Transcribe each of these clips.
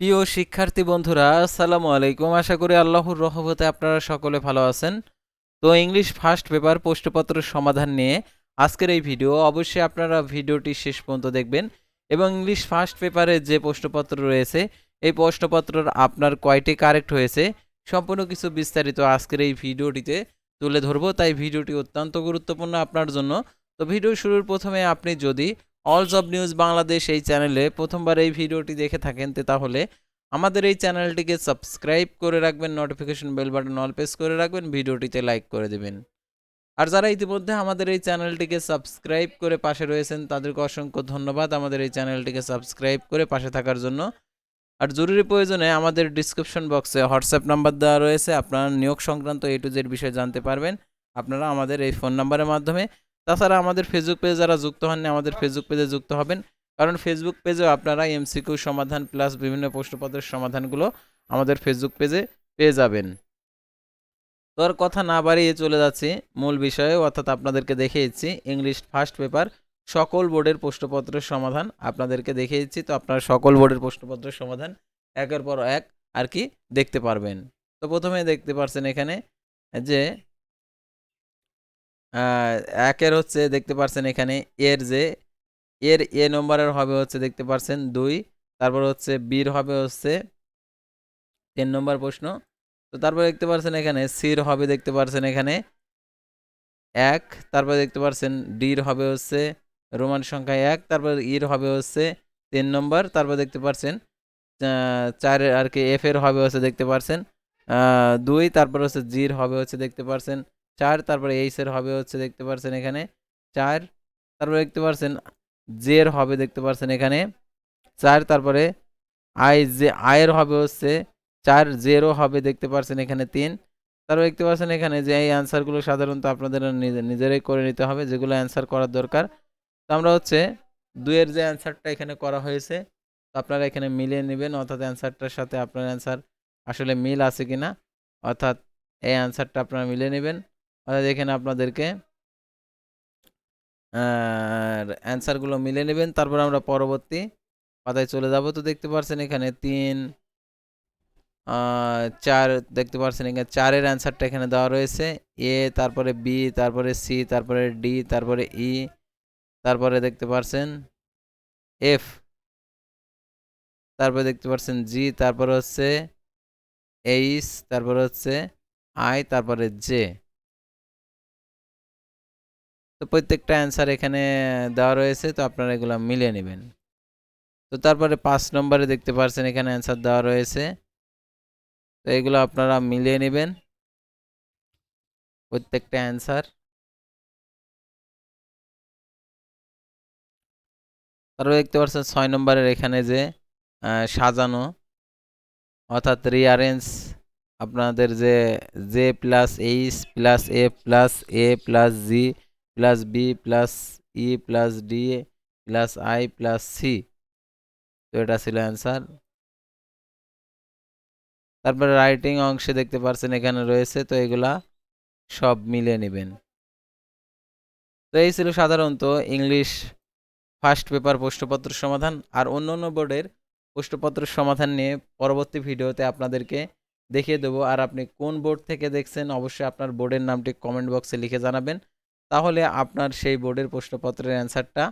প্রিয় শিক্ষার্থী বন্ধুরা, আসসালামু আলাইকুম। আশা করি আল্লাহর রহমতে আপনারা সকলে ভালো আছেন। তো ইংলিশ ফার্স্ট পেপার প্রশ্নপত্রের সমাধান নিয়ে আজকের এই ভিডিও। অবশ্যই আপনারা ভিডিওটি শেষ পর্যন্ত দেখবেন এবং ইংলিশ ফার্স্ট পেপারে যে প্রশ্নপত্র রয়েছে এই প্রশ্নপত্রের আপনার কয়টি কারেক্ট হয়েছে সম্পূর্ণ কিছু বিস্তারিত আজকের এই ভিডিওটিতে তুলে ধরবো। তাই ভিডিওটি অত্যন্ত গুরুত্বপূর্ণ আপনার জন্য। তো ভিডিও শুরুর প্রথমে আপনি যদি অল জব নিউজ বাংলাদেশ এই চ্যানেলে প্রথমবার এই ভিডিওটি দেখে থাকেন তাহলে আমাদের এই চ্যানেলটিকে সাবস্ক্রাইব করে রাখবেন, notification bell button all press করে রাখবেন, ভিডিওটিতে লাইক করে দেবেন। আর যারা ইতিমধ্যে আমাদের এই চ্যানেলটিকে সাবস্ক্রাইব করে পাশে রয়েছেন তাদেরকে অসংখ্য ধন্যবাদ আমাদের এই চ্যানেলটিকে সাবস্ক্রাইব করে পাশে থাকার জন্য। আর জরুরি প্রয়োজনে আমাদের ডিসক্রিপশন বক্সে হোয়াটসঅ্যাপ নাম্বার দেওয়া রয়েছে, আপনারা নিয়োগ সংক্রান্ত A to Z বিষয়ে জানতে পারবেন আপনারা আমাদের এই ফোন নাম্বারের মাধ্যমে। তাছাড়া আমাদের ফেসবুক পেজে যারা যুক্ত হননি আমাদের ফেসবুক পেজে যুক্ত হবেন, কারণ ফেসবুক পেজেও আপনারা MCQ সমাধান প্লাস বিভিন্ন প্রশ্নপত্রের সমাধানগুলো আমাদের ফেসবুক পেজে পেয়ে যাবেন। তো আর কথা না বাড়িয়ে চলে যাচ্ছি মূল বিষয়ে, অর্থাৎ আপনাদেরকে দেখিয়ে দিচ্ছি ইংলিশ ফার্স্ট পেপার সকল বোর্ডের প্রশ্নপত্রের সমাধান আপনাদেরকে দেখিয়ে দিচ্ছি। তো আপনারা সকল বোর্ডের প্রশ্নপত্রের সমাধান একের পর এক আর কি দেখতে পারবেন। তো প্রথমে দেখতে পারছেন এখানে যে একের হচ্ছে দেখতে পারছেন এখানে এর এ নম্বরের হবে হচ্ছে দেখতে পারছেন 2, তারপর হচ্ছে বির হবে হচ্ছে 10 নম্বর প্রশ্ন। তো তারপর দেখতে পারছেন এখানে সির হবে দেখতে পারছেন এখানে 1, তারপর দেখতে পারছেন ডির হবে হচ্ছে রোমান সংখ্যা 1, তারপর ইর হবে হচ্ছে 3 নম্বর, তারপর দেখতে পারছেন 4 আর কি এফ এর হবে হচ্ছে দেখতে পারছেন 2, তারপর হচ্ছে জির হবে হচ্ছে দেখতে পারছেন 4, তারপরে এইচ এর হবে হচ্ছে দেখতে পারছেন এখানে 4, তারপরে দেখতে পারছেন জের হবে দেখতে পারছেন এখানে 4, তারপরে আয়ের হবে হচ্ছে 4, জেরও হবে দেখতে পারছেন এখানে 3। তারপর দেখতে পাচ্ছেন এখানে যে এই অ্যান্সারগুলো সাধারণত আপনাদের নিজেরাই করে নিতে হবে, যেগুলো অ্যান্সার করার দরকার। তো আমরা হচ্ছে 2 এর যে অ্যান্সারটা এখানে করা হয়েছে তো আপনারা এখানে মিলিয়ে নেবেন, অর্থাৎ অ্যান্সারটার সাথে আপনার অ্যান্সার আসলে মিল আছে কিনা, অর্থাৎ এই অ্যান্সারটা আপনারা মিলিয়ে নেবেন। অর্থাৎ এখানে আপনাদেরকে অ্যান্সারগুলো মিলিয়ে নেবেন। তারপর আমরা পরবর্তী পাতায় চলে যাব। তো দেখতে পাচ্ছেন এখানে 3 4 দেখতে পাচ্ছেন এখানে 4 এর অ্যান্সারটা এখানে দেওয়া রয়েছে, এ, তারপরে বি, তারপরে সি, তারপরে ডি, তারপরে ই, তারপরে দেখতে পাচ্ছেন এফ, তারপরে দেখতে পাচ্ছেন জি, তারপরে হচ্ছে এইচ, তারপরে হচ্ছে আই, তারপরে জে। তো প্রত্যেকটা অ্যান্সার এখানে দেওয়া রয়েছে, তো আপনারা এগুলো মিলিয়ে নেবেন। তো তারপরে 5 নম্বরে দেখতে পাচ্ছেন এখানে অ্যান্সার দেওয়া রয়েছে, তো এগুলো আপনারা মিলিয়ে নেবেন প্রত্যেকটা অ্যান্সার। তারপরে দেখতে পাচ্ছেন 6 নম্বরের এখানে যে সাজানো, অর্থাৎ রিঅ্যারেঞ্জ আপনাদের যে J plus H plus F plus A plus G plus B plus E plus D plus I plus C. তো এটা ছিল অ্যান্সার। তারপরে রাইটিং অংশে দেখতে পাচ্ছেন এখানে রয়েছে, তো এগুলা সব মিলিয়ে নেবেন। তো এই ছিল সাধারণত ইংলিশ ফার্স্ট পেপার প্রশ্নপত্র সমাধান। আর অন্য বোর্ডের প্রশ্নপত্রের সমাধান নিয়ে পরবর্তী ভিডিওতে আপনাদেরকে দেখিয়ে দেবো। আর আপনি কোন বোর্ড থেকে দেখছেন অবশ্যই আপনার বোর্ডের নামটি কমেন্ট বক্সে লিখে জানাবেন, তাহলে আপনার সেই বোর্ডের প্রশ্নপত্রের অ্যান্সারটা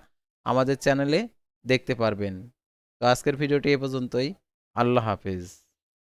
আমাদের চ্যানেলে দেখতে পারবেন। তো আজকের ভিডিওটি এ পর্যন্তই। আল্লাহ হাফেজ।